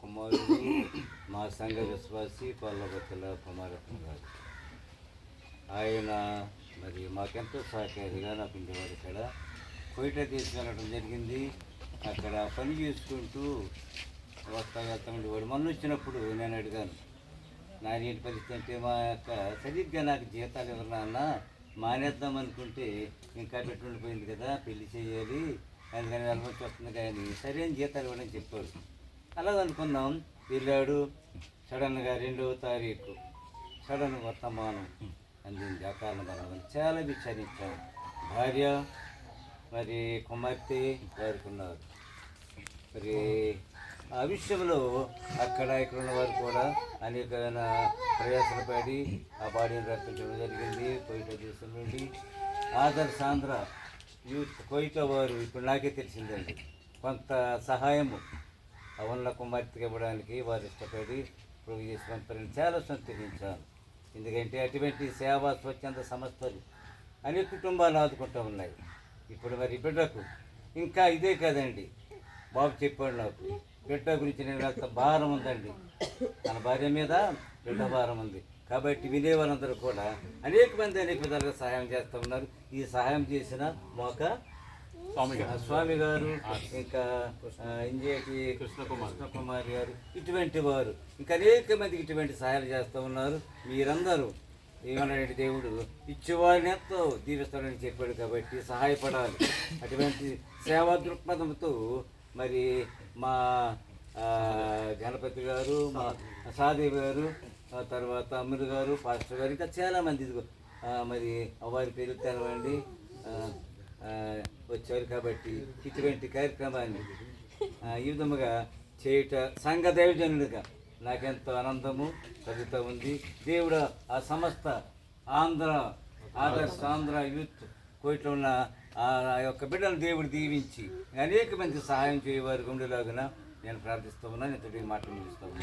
కుమారుడు మా సంఘ విశ్వాసి పల్లబతుల కుమారత్న గారు. ఆయన మరి మాకెంతో సహకారిగా నా పిండివాడు ఇక్కడ కోయిట తీసుకెళ్ళడం జరిగింది. అక్కడ పని చేసుకుంటూ వస్తా ఉండేవాడు. మొన్న వచ్చినప్పుడు నేను అడిగాను, నానేంటి పరిస్థితి అంటే, మా యొక్క సరిగ్గా నాకు జీతాలు ఎవరన్నా అన్న మానేద్దాం అనుకుంటే ఇంకా పెట్టుండిపోయింది కదా, పెళ్లి చేయాలి, అందుకని వెళ్ళవలసి వస్తుంది కానీ సరైన జీతాలు ఇవ్వడని చెప్పాడు. అలాగ అనుకున్నాం. వెళ్ళాడు. సడన్గా 2వ తారీఖు సడన్ వర్తమానం అందింది. అకాల మరణం. చాలా విచారించాం. భార్య మరి కుమార్తె వారుకున్నారు. మరి ఆ విషయంలో ఇక్కడ ఉన్న వారు కూడా అనేకమైన ప్రయాసలు పడి ఆ బాడీని రప్పించడం జరిగింది. కోయిట దేశం నుండి ఆదర్శ ఆంధ్ర యూత్ కోయిట వారు ఇప్పుడు నాకే తెలిసిందండి కొంత సహాయము ఉన్న కుమార్తెకి ఇవ్వడానికి వారు ఇష్టపడి ప్రొవి చేసి పంపారని చాలా సంతోషించాను. ఎందుకంటే అటువంటి సేవా స్వచ్ఛంద సంస్థలు అనేక కుటుంబాలు ఆదుకుంటూ ఉన్నాయి. ఇప్పుడు మరి బిడ్డకు ఇంకా ఇదే కాదండి, బాబు చెప్పాడు నాకు, బిడ్డ గురించి నేను అంత భారం ఉందండి, తన భార్య మీద బిడ్డ భారం ఉంది. కాబట్టి వినేవాళ్ళందరూ కూడా అనేక మంది అనేక విధాలుగా సహాయం చేస్తూ ఉన్నారు. ఈ సహాయం చేసిన మోక స్వామి గారు, ఇంకా ఇంజేటి కృష్ణకుమార్ గారు, ఇటువంటి వారు ఇంకా అనేక మందికి ఇటువంటి సహాయాలు చేస్తూ ఉన్నారు. మీరందరూ ఏమన్నాడంటే, దేవుడు ఇచ్చేవారిని ఎంతో దీవిస్తాడని చెప్పాడు కాబట్టి సహాయపడాలి. అటువంటి సేవా దృక్పథంతో మరి మా గణపతి గారు, మా సాదేవి గారు, తర్వాత అమ్ముడు గారు, పాస్టర్ గారు, ఇంకా చాలామంది మరి వారి పేరు తెలవండి వచ్చారు. కాబట్టి ఇటువంటి కార్యక్రమాన్ని ఈ విధముగా చేయుట సంఘ దైవజనుడిగా నాకెంతో ఆనందము కలుగుతూ ఉంది. దేవుడు ఆ సమస్త ఆదర్శ ఆంధ్ర యూత్ కోయిట్లో ఉన్న ఆ యొక్క బిడ్డను దేవుడు దీవించి అనేక మంది సహాయం చేయవారు ఉండేలాగా నేను ప్రార్థిస్తూ ఉన్నాను. ఇంతటి మాటలు ముగిస్తూ ఉన్నాను.